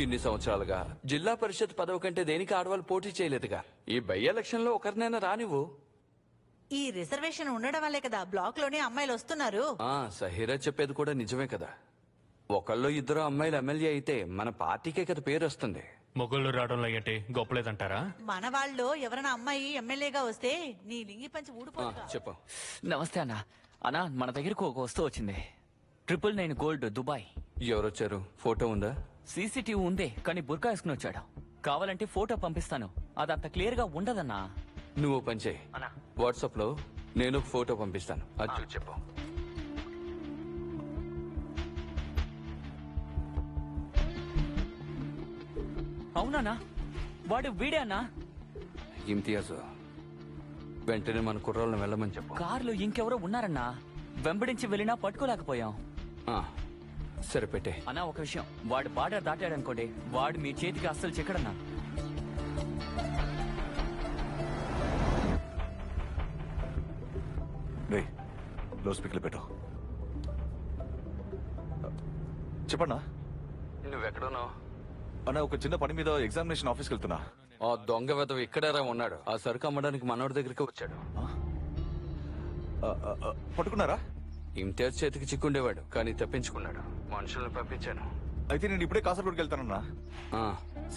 ఇన్ని సంవత్సరాలుగా జిల్లా పరిషత్ పదవి కంటే దేనికి ఆడవాళ్ళు పోటీ చేయలేదుగా. ఈ బై ఎలక్షన్ లో ఒకరినైనా రానివ్వు. ఈ రిజర్వేషన్ ఉండడం వల్లే కదా బ్లాక్ లోనే అమ్మాయిలు వస్తున్నారు. సహీరా చెప్పేది కూడా నిజమే కదా. ఒకళ్ళు ఇద్దరు అమ్మాయిలు ఎమ్మెల్యే అయితే మన పార్టీకే కదా పేరు వస్తుంది. మొగోళ్ళు రావడంలో ఏంటి గొప్పలేదంటారా? మన వాళ్ళు ఎవరైనా అమ్మాయి ఎమ్మెల్యేగా వస్తే నీ లింగి పంచి ఊడిపోతా. చెప్పు. నమస్తే అన్న. అన్నా మన దగ్గరకు ఒక వస్తువు వచ్చింది. 999 గోల్డ్ దుబాయ్. ఎవరొచ్చారు? ఫోటో ఉందా? సీసీటీవీ ఉందే, కానీ బుర్కా వేసుకుని వచ్చాడు. కావాలంటే ఫోటో పంపిస్తాను. అదంత క్లియర్ గా ఉండదన్నా. నువ్వు పని చేయి, వాట్సాప్ లో నేను ఫోటో పంపిస్తాను. అది చెప్పు. అవునా? వాడు వీడే అన్నా. ఇమ్తియాజ్, వెంటనే మన కుర్రాళ్ళని వెళ్ళమని చెప్పు. కారులో ఇంకెవరో ఉన్నారన్నా. వెంబడించి వెళ్ళినా పట్టుకోలేకపోయాం. సరే పెట్టే. అన్నా ఒక విషయం, వాడు బార్డర్ దాటాడనుకోండి, వాడు మీ చేతికి అస్సలు చిక్కడన్నా. లౌడ్ స్పీకర్లు పెట్టు. చెప్పన్నా. నువ్వెక్కడున్నావు? అన్నా ఒక చిన్న పని మీద ఎగ్జామినేషన్ ఆఫీస్కి వెళ్తున్నా. ఆ దొంగ వెధవ ఇక్కడేరా ఉన్నాడు. ఆ సరుకు అమ్మడానికి మనోడి దగ్గరికి వచ్చాడు. పట్టుకున్నారా? ఇమ్తియాజ్ చేతికి చిక్కుండేవాడు, కానీ తప్పించుకున్నాడు. మనుషుల్ని పంపించాను. అయితే నేను ఇప్పుడే కాసర్గోడ్కి వెళ్తానన్నా.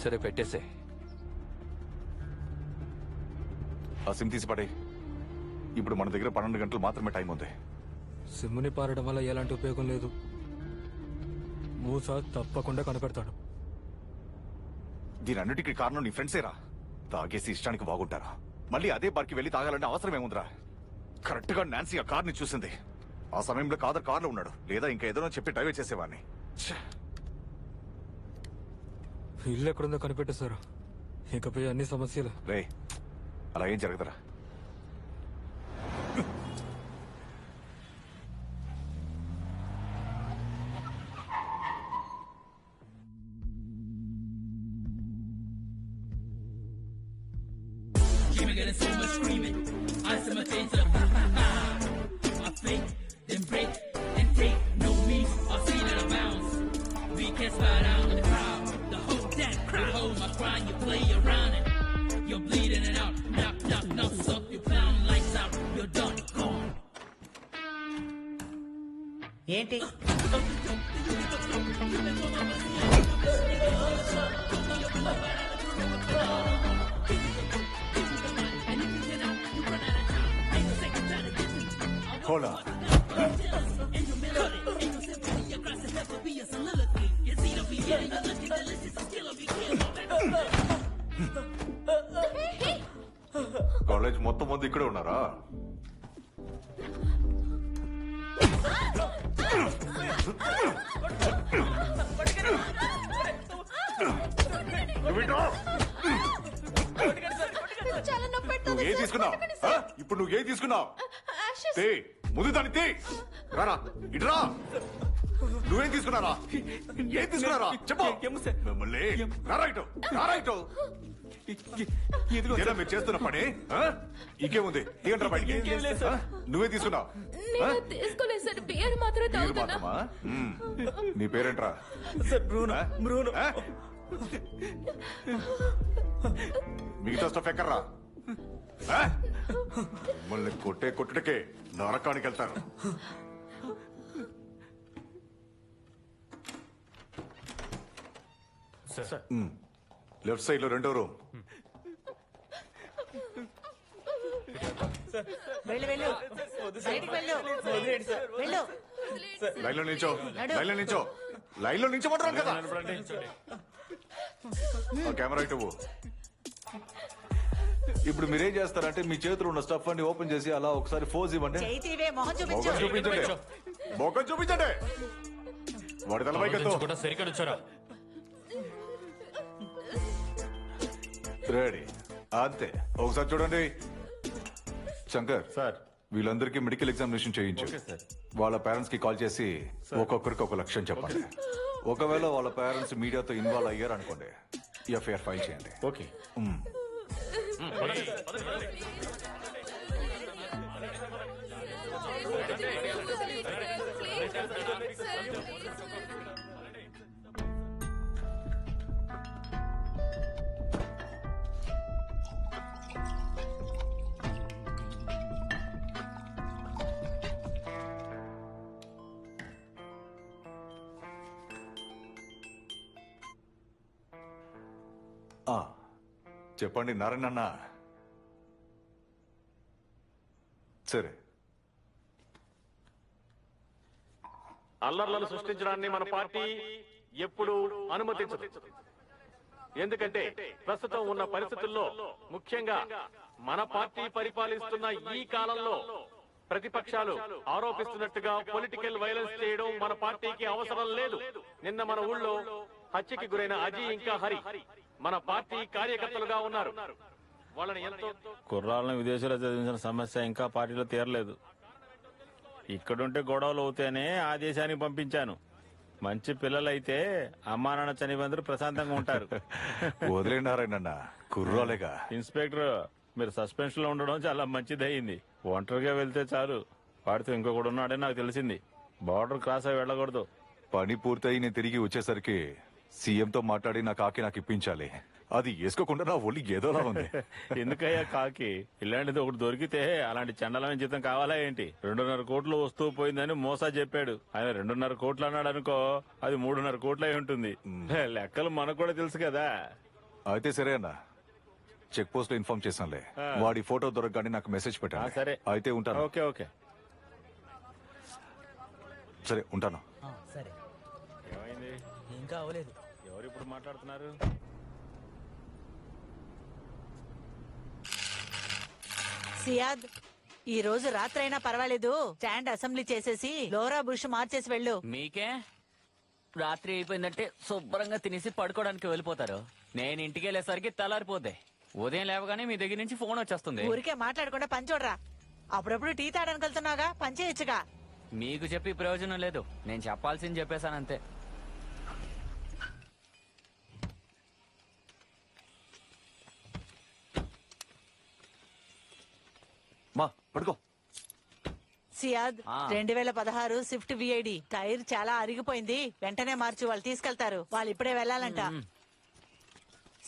సరే పెట్టేసే. ఆ సిమ్ తీసి పడే. ఇప్పుడు మన దగ్గర 12 గంటలు మాత్రమే టైం ఉంది. సిమ్ముని పారడం వల్ల ఎలాంటి ఉపయోగం లేదు. మూసా తప్పకుండా కనపెడతాడు. దీని అన్నిటికీ కారణం నీ ఫ్రెండ్సేరా. తాగేసి ఇష్టానికి బాగుంటారా? మళ్ళీ అదే బార్కి వెళ్ళి తాగాలంటే అవసరం ఏముందిరా? కరెక్ట్ గా నాన్సీ ఆ కార్ని చూసింది. ఆ సమయంలో కాదర్ కార్లో ఉన్నాడు, లేదా ఇంకా ఏదో చెప్పి డ్రైవ్ చేసేవాడిని. ఇల్లు ఎక్కడుందో కనిపెట్టేశారు. ఇకపై అన్ని సమస్యలు. రే అలా ఏం జరగదురా. Getting so much screaming, eyes to my face up. I fake, then break, then take. No me, I've seen it a bounce. We can't slide down in the crowd. The whole damn crowd. Hold my crying, you play around it. You're bleeding it out. Knock, knock, knock, suck. You clown lights out. You're done, gone. ఏంటి Hold on. College మొత్తం మంది ఇక్కడే ఉన్నారా? నువ్వు ఏ తీసుకున్నావు? ఇప్పుడు నువ్వు ఏ తీసుకున్నావు? ముందు దాన్ని తీ. రారా ఇట్రా. నువ్వేం తీసుకున్నారా? ఏం తీసుకున్నారా చెప్పు. మిమ్మల్ని ఇదేనా మీరు చేస్తున్న పని? ఇంకేముంది? తీయండి బయటికి. నువ్వే తీసుకున్నావు? మాత్రమా? నీ పేరేంట్రా? మిగతా స్టఫ్ ఎక్కర్రా. మిమ్మల్ని కొట్టుడికే నరకానికి వెళ్తారు. లెఫ్ట్ సైడ్ లో రెండో రూమ్. లైన్ లో నిల్చో. లైన్ లో నిల్చోమంటారు కదా. కెమెరా ఇటు. ఇప్పుడు మీరేం చేస్తారంటే మీ చేతులు ఉన్న స్టఫ్ అన్ని ఓపెన్ చేసి అలా ఒకసారి ఫోజ్ ఇవ్వండి. మొఖం చూపించండి. వాడి తలపైకి సరికడొచ్చారా? రెడీ. అంతే. ఒకసారి చూడండి. శంకర్ సార్, వీళ్ళందరికీ మెడికల్ ఎగ్జామినేషన్ చేయించు. వాళ్ళ పేరెంట్స్ కి కాల్ చేసి ఒక్కొక్కరికి ఒక లక్ష్యం చెప్పండి. ఒకవేళ వాళ్ళ పేరెంట్స్ మీడియాతో ఇన్వాల్వ్ అయ్యారు అనుకోండి, ఎఫ్ఐఆర్ ఫైల్ చేయండి. ఓకే. చెప్పండి నారాయణ. సరే, అల్లర్లను సృష్టించడాన్ని మన పార్టీ ఎప్పుడూ అనుమతించదు. ఎందుకంటే ప్రస్తుతం ఉన్న పరిస్థితుల్లో, ముఖ్యంగా మన పార్టీ పరిపాలిస్తున్న ఈ కాలంలో ప్రతిపక్షాలు ఆరోపిస్తున్నట్టుగా పొలిటికల్ వైలెన్స్ చేయడం మన పార్టీకి అవసరం లేదు. నిన్న మన ఊళ్ళో హత్యకి గురైన అజీ ఇంకా హరి మన పార్టీ కార్యకర్తలుగా ఉన్నారు. వాళ్ళని ఎంతో కుర్రాలను విదేశాల్లో చదివించిన సమస్య ఇంకా పార్టీలో తీరలేదు. ఇక్కడుంటే గొడవలు అవుతాయనే ఆ దేశానికి పంపించాను. మంచి పిల్లలైతే అమ్మా నాన్న చనిపోయినందరూ ప్రశాంతంగా ఉంటారు. వదిలే నారాయణ, కుర్రాలేగా. ఇన్స్పెక్టర్, మీరు సస్పెన్షన్ లో ఉండడం చాలా మంచిదయింది. ఒంటరిగా వెళ్తే చాలు, వాడితో ఇంకొకడు ఉన్నాడని నాకు తెలిసింది. బార్డర్ క్రాస్ అయి వెళ్ళకూడదు. పని పూర్తయి నేను తిరిగి వచ్చేసరికి సీఎంతో మాట్లాడి నా కాకి నాకు ఇప్పించాలి. అది వేసుకోకుండా నా ఒళ్ళు ఏదోలా ఉంది. ఎందుకయ్యా కాకి? ఇలాంటిది ఒకటి దొరికితే అలాంటి చండలమైన జీతం కావాలా ఏంటి? 2.5 కోట్లు వస్తువు పోయిందని మోసా చెప్పాడు. ఆయన 2.5 కోట్లు అన్నాడు అనుకో, అది 3.5 కోట్లు అయి ఉంటుంది. లెక్కలు మనకు కూడా తెలుసు కదా. అయితే సరే అన్న, చెక్ పోస్ట్ లో ఇన్ఫార్మ్ చేశానులే. వాడి ఫోటో దొరకగానే నాకు మెసేజ్ పెట్టాను. సరే అయితే ఉంటాను. Okay okay. సరే ఉంటాను. సరే. ఏమైంది? ఇంకా అవ్వలేదు. ఎవరు ఇప్పుడు మాట్లాడుతున్నారు? సియాద్, ఈ రోజు రాత్రైనా పర్వాలేదు, స్టాండ్ అసెంబ్లీ చేసేసి లోరా బుష్ మార్చేసి వెళ్ళు. మీకే రాత్రి అయిపోయిందంటే శుభ్రంగా తినేసి పడుకోవడానికి వెళ్ళిపోతారు. నేను ఇంటికి వెళ్ళేసరికి తెల్లారిపోద్ది. ఉదయం లేవగానే మీ దగ్గర నుంచి ఫోన్ వచ్చేస్తుంది. ఊరికే మాట్లాడకుండా పని చూడరా. అప్పుడప్పుడు టీ తాగడానికి వెళ్తున్నాగా, పని చేయొచ్చుగా. మీకు చెప్పి ప్రయోజనం లేదు. నేను చెప్పాల్సింది చెప్పేశానంతే. మా పడుకో. సియాద్, ఆ. 2016 స్విఫ్ట్ విఐడి టైర్ చాలా అరిగిపోయింది. వెంటనే మార్చి వాళ్ళు తీసుకెళ్తారు. వాళ్ళు ఇప్పుడే వెళ్ళాలంట.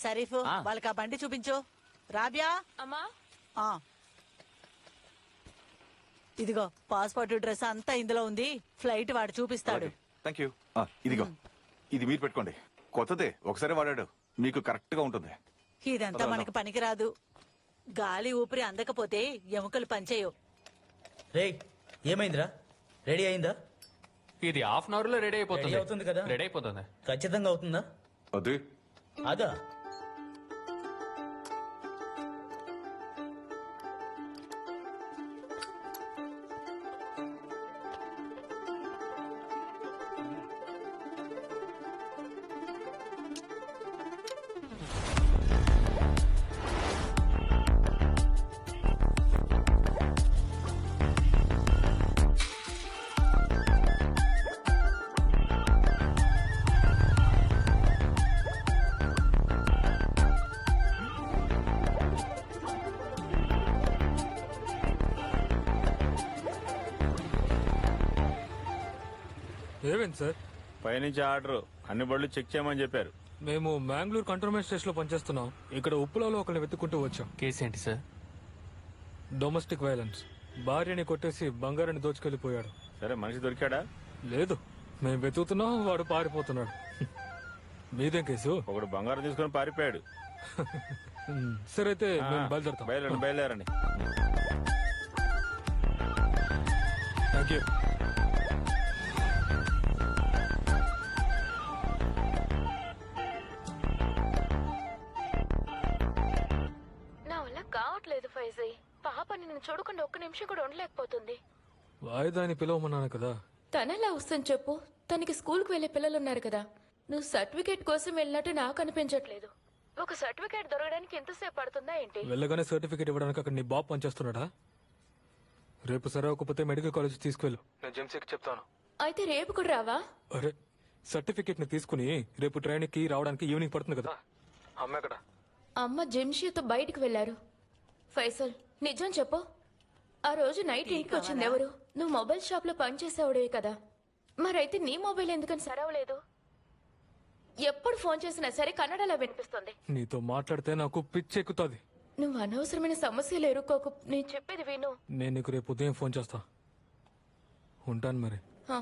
షరీఫ్, ఆ. వాళ్ళకి ఆ బండి చూపించు. రాబ్యా, అమ్మా, ఆ. ఇదిగో పాస్పోర్ట్ డ్రెస్ అంతా ఇందులో ఉంది. ఫ్లైట్ వాడు చూపిస్తాడు. Thank you. ఇదిగో, ఇది మీరు పెట్టుకోండి. కొత్తదే, ఒకసారి వాడాడు. మీకు కరెక్ట్ గా ఉంటుంది. ఇదంతా మనకి పనికిరాదు. గాలి ఊపిరి అందకపోతే ఎముకలు పనిచేయవు. రేయ్, ఏమైందిరా? రెడీ అయిందా? ఇది హాఫ్ అన్ అవర్ లో రెడీ రెడీ అయిపోతుంది. అవుతుంది కదా? రెడీ అయిపోతుంది. ఖచ్చితంగా అవుతుందా? అది అదా? ఏమైంది సార్? పైనుంచి ఆర్డర్, అన్ని బళ్ళు చెక్ చేయమని చెప్పారు. మేము మ్యాంగ్లూర్ కంటోన్మెంట్ స్టేషన్ లో పనిచేస్తున్నాం. ఇక్కడ ఉప్పులలో ఒకరిని వెతుక్కుంటూ వచ్చాం. కేసు ఏంటి సార్? Domestic violence. భార్యని కొట్టేసి బంగారాన్ని దోచుకెళ్లిపోయాడు. సరే, మనిషి దొరికాడా? లేదు, మేము వెతుకుతున్నాం, వాడు పారిపోతున్నాడు. మీదేం కేసు? ఒకడు బంగారం తీసుకుని పారిపోయాడు. సరే, అయితే మేము బయలుదేరుతాం. బయలుదేరండి. Thank you. నా వల్ల కావట్లేదు ఫైజీ. పాప నిన్ను చూడకుండా ఒక్క నిమిషం కూడా ఉండలేకపోతుంది. వాయిదాని పిలవమన్నాను కదా. తనెలా వస్తుంది చెప్పు? తనకి స్కూల్కి వెళ్లే పిల్లలున్నారు కదా. నువ్వు సర్టిఫికేట్ కోసం వెళ్ళినట్టు నాకు అనిపించట్లేదు. ఒక సర్టిఫికేట్ దొరకడానికి ఎంతసేపు పడుతుందా ఏంటి? వెళ్ళగానే సర్టిఫికేట్ ఇవ్వడానికి అక్కడ నీ బాబు పనిచేస్తున్నాడా? రేపు సరే అవ్వకపోతే మెడికల్ కాలేజ్ తీసుకెళ్ళు, నేను జెమ్సీకి చెప్తాను. అయితే రేపు కూడా రావా? అరే, సర్టిఫికేట్ ని తీసుకుని రేపు ట్రైన్ కి రావడానికి ఈవినింగ్ పడుతుంది కదా. అమ్మ ఎక్కడ? అమ్మ జెమ్షియాతో బయటికి వెళ్లారు. ఫైసల్, నిజం చెప్పు, ఆ రోజు నైట్ ఇంటికి వచ్చింది ఎవరు? నువ్వు మొబైల్ షాప్ లో పనిచేసేవాడివి కదా. మరైతే నీ మొబైల్ ఎందుకని సరవలేదు? ఎప్పుడు ఫోన్ చేసినా సరే కన్నడలో వినిపిస్తుంది. నీతో మాట్లాడితే నాకు పిచ్చెక్కుతుంది. నువ్వు అనవసరమైన సమస్యలు ఎరుక్కోకు. నేను చెప్పేది విను. నేను నీకు రేపు ఉదయం ఫోన్ చేస్తా. ఉంటాను మరి. ఆ.